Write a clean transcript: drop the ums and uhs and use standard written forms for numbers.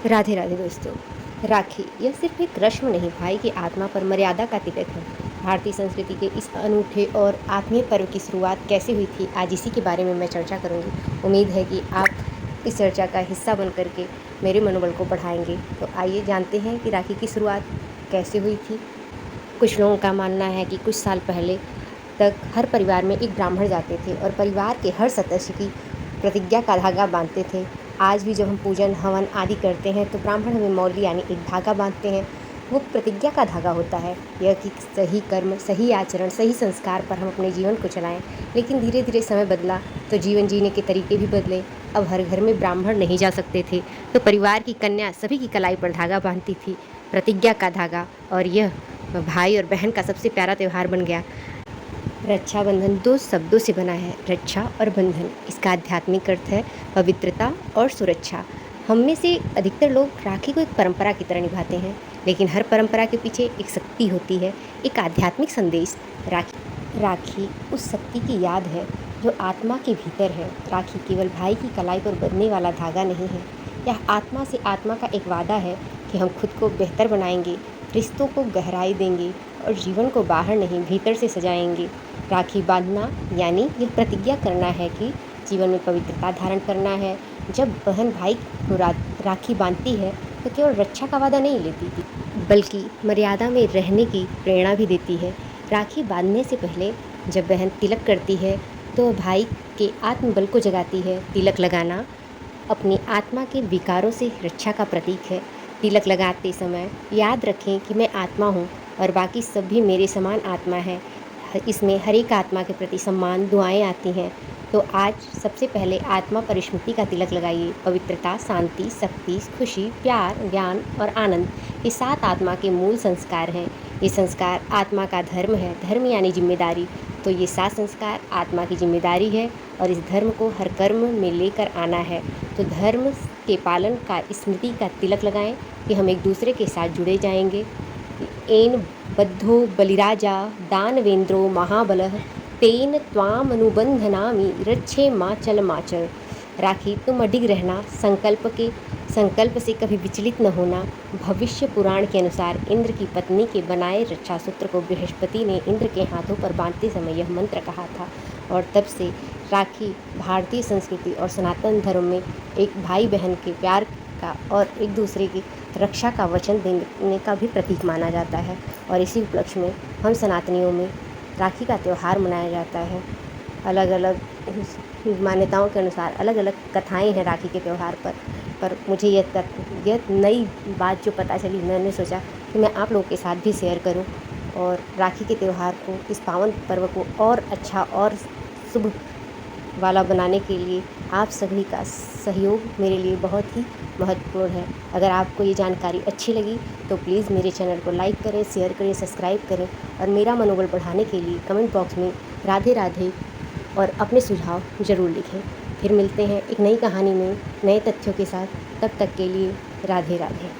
राधे राधे दोस्तों। राखी यह सिर्फ एक रस्म नहीं, भाई की आत्मा पर मर्यादा का तिलक है। भारतीय संस्कृति के इस अनूठे और आत्मीय पर्व की शुरुआत कैसे हुई थी, आज इसी के बारे में मैं चर्चा करूंगी। उम्मीद है कि आप इस चर्चा का हिस्सा बन करके मेरे मनोबल को बढ़ाएंगे। तो आइए जानते हैं कि राखी की शुरुआत कैसे हुई थी। कुछ लोगों का मानना है कि कुछ साल पहले तक हर परिवार में एक ब्राह्मण जाते थे और परिवार के हर सदस्य की प्रतिज्ञा का धागा बांधते थे। आज भी जब हम पूजन हवन आदि करते हैं तो ब्राह्मण हमें मौली यानी एक धागा बांधते हैं। वो प्रतिज्ञा का धागा होता है, यह कि सही कर्म, सही आचरण, सही संस्कार पर हम अपने जीवन को चलाएं। लेकिन धीरे धीरे समय बदला तो जीवन जीने के तरीके भी बदले। अब हर घर में ब्राह्मण नहीं जा सकते थे तो परिवार की कन्या सभी की कलाई पर धागा बांधती थी, प्रतिज्ञा का धागा। और यह भाई और बहन का सबसे प्यारा त्यौहार बन गया। रक्षाबंधन दो शब्दों से बना है, रक्षा और बंधन। इसका आध्यात्मिक अर्थ है पवित्रता और सुरक्षा। हम में से अधिकतर लोग राखी को एक परंपरा की तरह निभाते हैं, लेकिन हर परंपरा के पीछे एक शक्ति होती है, एक आध्यात्मिक संदेश। राखी उस शक्ति की याद है जो आत्मा के भीतर है। राखी केवल भाई की कलाई पर बंधने वाला धागा नहीं है, यह आत्मा से आत्मा का एक वादा है कि हम खुद को बेहतर बनाएंगे, रिश्तों को गहराई देंगे और जीवन को बाहर नहीं भीतर से सजाएंगे। राखी बांधना यानी यह प्रतिज्ञा करना है कि जीवन में पवित्रता धारण करना है। जब बहन भाई को राखी बांधती है तो केवल रक्षा का वादा नहीं लेती थी, बल्कि मर्यादा में रहने की प्रेरणा भी देती है। राखी बांधने से पहले जब बहन तिलक करती है तो भाई के आत्मबल को जगाती है। तिलक लगाना अपनी आत्मा के विकारों से रक्षा का प्रतीक है। तिलक लगाते समय याद रखें कि मैं आत्मा हूँ और बाकी सब भी मेरे समान आत्मा है। इसमें हर एक आत्मा के प्रति सम्मान दुआएं आती हैं। तो आज सबसे पहले आत्मा पर स्मृति का तिलक लगाइए। पवित्रता, शांति, शक्ति, खुशी, प्यार, ज्ञान और आनंद, ये 7 आत्मा के मूल संस्कार हैं। ये संस्कार आत्मा का धर्म है। धर्म यानी जिम्मेदारी। तो ये 7 संस्कार आत्मा की जिम्मेदारी है और इस धर्म को हर कर्म में लेकर आना है। तो धर्म के पालन का स्मृति का तिलक लगाएं कि हम एक दूसरे के साथ जुड़े जाएंगे। एन बद्धो बलिराजा दानवेंद्रो महाबलः तेन त्वामनुबंधनामि रक्षे माचल माचल। राखी तुम अडिग रहना, संकल्प से कभी विचलित न होना। भविष्य पुराण के अनुसार इंद्र की पत्नी के बनाए रक्षा सूत्र को बृहस्पति ने इंद्र के हाथों पर बांधते समय यह मंत्र कहा था और तब से राखी भारतीय संस्कृति और सनातन धर्म में एक भाई बहन के प्यार का और एक दूसरे की रक्षा का वचन देने का भी प्रतीक माना जाता है। और इसी उपलक्ष्य में हम सनातनियों में राखी का त्यौहार मनाया जाता है। अलग अलग मान्यताओं के अनुसार अलग अलग कथाएं हैं राखी के त्यौहार पर मुझे यह नई बात जो पता चली, मैंने सोचा कि मैं आप लोगों के साथ भी शेयर करूं और राखी के त्यौहार को, इस पावन पर्व को और अच्छा और शुभ वाला बनाने के लिए आप सभी का सहयोग मेरे लिए बहुत ही महत्वपूर्ण है। अगर आपको ये जानकारी अच्छी लगी तो प्लीज़ मेरे चैनल को लाइक करें, शेयर करें, सब्सक्राइब करें और मेरा मनोबल बढ़ाने के लिए कमेंट बॉक्स में राधे राधे और अपने सुझाव ज़रूर लिखें। फिर मिलते हैं एक नई कहानी में नए तथ्यों के साथ। तब तक के लिए राधे राधे।